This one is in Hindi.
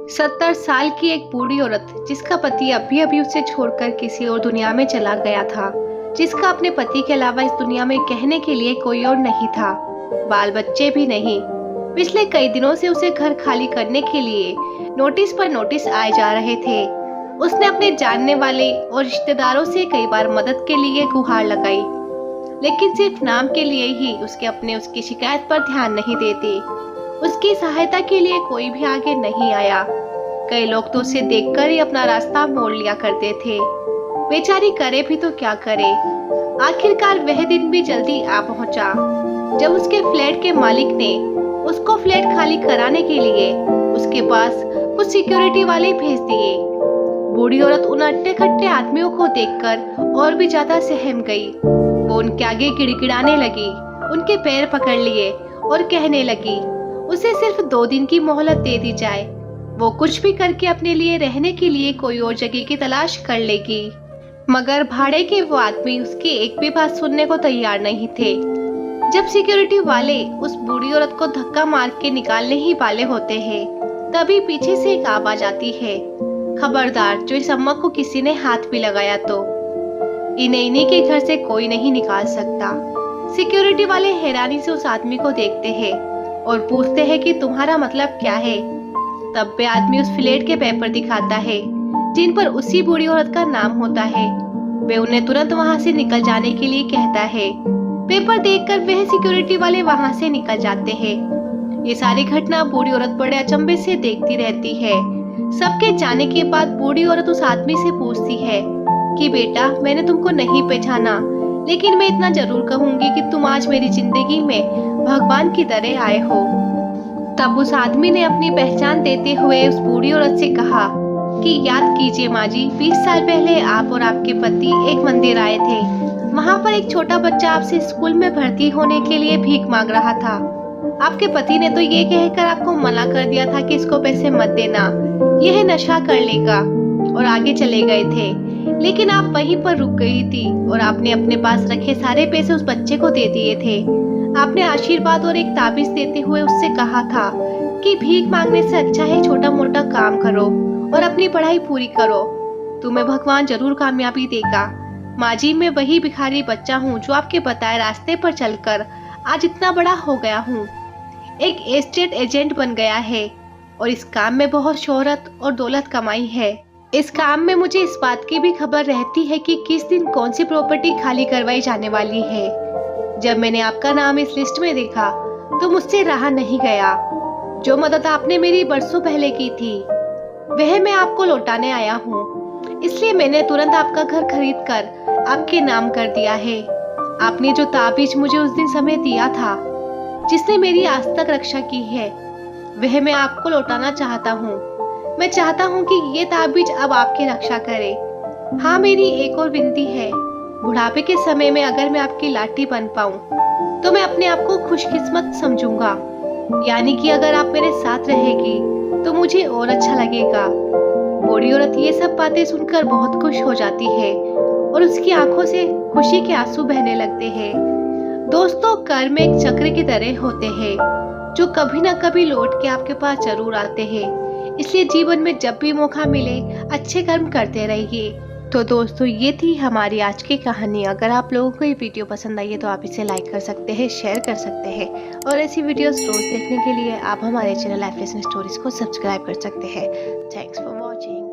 70 साल की एक बूढ़ी औरत जिसका पति अभी अभी उसे छोड़कर किसी और दुनिया में चला गया था, जिसका अपने पति के अलावा इस दुनिया में कहने के लिए कोई और नहीं था, बाल बच्चे भी नहीं। पिछले कई दिनों से उसे घर खाली करने के लिए नोटिस पर नोटिस आए जा रहे थे। उसने अपने जानने वाले और रिश्तेदारों से कई बार मदद के लिए गुहार लगाई, लेकिन सिर्फ नाम के लिए ही उसकी शिकायत पर ध्यान नहीं देते। उसकी सहायता के लिए कोई भी आगे नहीं आया। कई लोग तो उसे देखकर ही अपना रास्ता मोड़ लिया करते थे। बेचारी करे भी तो क्या करे। आखिरकार वह दिन भी जल्दी आ पहुंचा जब उसके फ्लैट के मालिक ने उसको फ्लैट खाली कराने के लिए उसके पास कुछ सिक्योरिटी वाले भेज दिए। बूढ़ी औरत उन अट्टे खट्टे आदमियों को देखकर और भी ज्यादा सहम गई। वो उनके आगे गिड़गिड़ाने लगी, उनके पैर पकड़ लिए और कहने लगी उसे सिर्फ 2 दिन की मोहलत दे दी जाए। वो कुछ भी करके अपने लिए रहने के लिए कोई और जगह की तलाश कर लेगी। मगर भाड़े के वो आदमी उसकी एक भी बात सुनने को तैयार नहीं थे। जब सिक्योरिटी वाले उस बूढ़ी औरत को धक्का मार के निकालने ही वाले होते हैं, तभी पीछे से एक आवाज आती है, खबरदार, जो इस अम्मा को किसी ने हाथ भी लगाया तो इन्हीं के घर से कोई नहीं निकाल सकता। सिक्योरिटी वाले हैरानी से उस आदमी को देखते हैं और पूछते हैं कि तुम्हारा मतलब क्या है। तब वे आदमी उस फ्लैट के पेपर दिखाता है जिन पर उसी बूढ़ी औरत का नाम होता है। वे उन्हें तुरंत वहां से निकल जाने के लिए कहता है। पेपर देखकर वह सिक्योरिटी वाले वहां से निकल जाते हैं। ये सारी घटना बूढ़ी औरत बड़े अचंभे से देखती रहती है। सबके जाने के बाद बूढ़ी औरत उस आदमी से पूछती है कि बेटा, मैंने तुमको नहीं पहचाना, लेकिन मैं इतना जरूर कहूंगी कि तुम आज मेरी जिंदगी में भगवान की तरह आए हो। तब उस आदमी ने अपनी पहचान देते हुए उस बूढ़ी औरत से कहा कि याद कीजिए माँ जी, 20 साल पहले आप और आपके पति एक मंदिर आए थे। वहाँ पर एक छोटा बच्चा आपसे स्कूल में भर्ती होने के लिए भीख मांग रहा था। आपके पति ने तो ये कहकर आपको मना कर दिया था कि इसको पैसे मत देना, यह नशा कर लेगा, और आगे चले गए थे। लेकिन आप वहीं पर रुक गई थी और आपने अपने पास रखे सारे पैसे उस बच्चे को दे दिए थे। आपने आशीर्वाद और एक ताबीज देते हुए उससे कहा था कि भीख मांगने से अच्छा है छोटा मोटा काम करो और अपनी पढ़ाई पूरी करो, तुम्हें भगवान जरूर कामयाबी देगा। माँ जी, मैं वही भिखारी बच्चा हूँ जो आपके बताए रास्ते पर चलकर आज इतना बड़ा हो गया हूँ। एक एस्टेट एजेंट बन गया है और इस काम में बहुत शोहरत और दौलत कमाई है। इस काम में मुझे इस बात की भी खबर रहती है कि किस दिन कौन सी प्रॉपर्टी खाली करवाई जाने वाली है। जब मैंने आपका नाम इस लिस्ट में देखा तो मुझसे रहा नहीं गया। जो मदद आपने मेरी बरसों पहले की थी वह मैं आपको लौटाने आया हूँ, इसलिए मैंने तुरंत आपका घर खरीद कर आपके नाम कर दिया है। आपने जो ताबीज मुझे उस दिन समय दिया था, जिसने मेरी आज तक रक्षा की है, वह मैं आपको लौटाना चाहता हूँ। मैं चाहता हूँ कि ये ताबीज अब आपकी रक्षा करे। हाँ, मेरी एक और विनती है, बुढ़ापे के समय में अगर मैं आपकी लाठी बन पाऊँ तो मैं अपने आप को खुशकिस्मत समझूंगा। यानी कि अगर आप मेरे साथ रहेगी तो मुझे और अच्छा लगेगा। बूढ़ी औरत ये सब बातें सुनकर बहुत खुश हो जाती है और उसकी आंखों से खुशी के आंसू बहने लगते हैं। दोस्तों, कर्म एक चक्र की तरह होते हैं जो कभी न कभी लौट के आपके पास जरूर आते हैं। इसलिए जीवन में जब भी मौका मिले अच्छे कर्म करते रहिए। तो दोस्तों, ये थी हमारी आज की कहानी। अगर आप लोगों को ये वीडियो पसंद आई है तो आप इसे लाइक कर सकते हैं, शेयर कर सकते हैं, और ऐसी वीडियोस रोज देखने के लिए आप हमारे चैनल लाइफ लेसन स्टोरीज को सब्सक्राइब कर सकते हैं। Thanks for watching.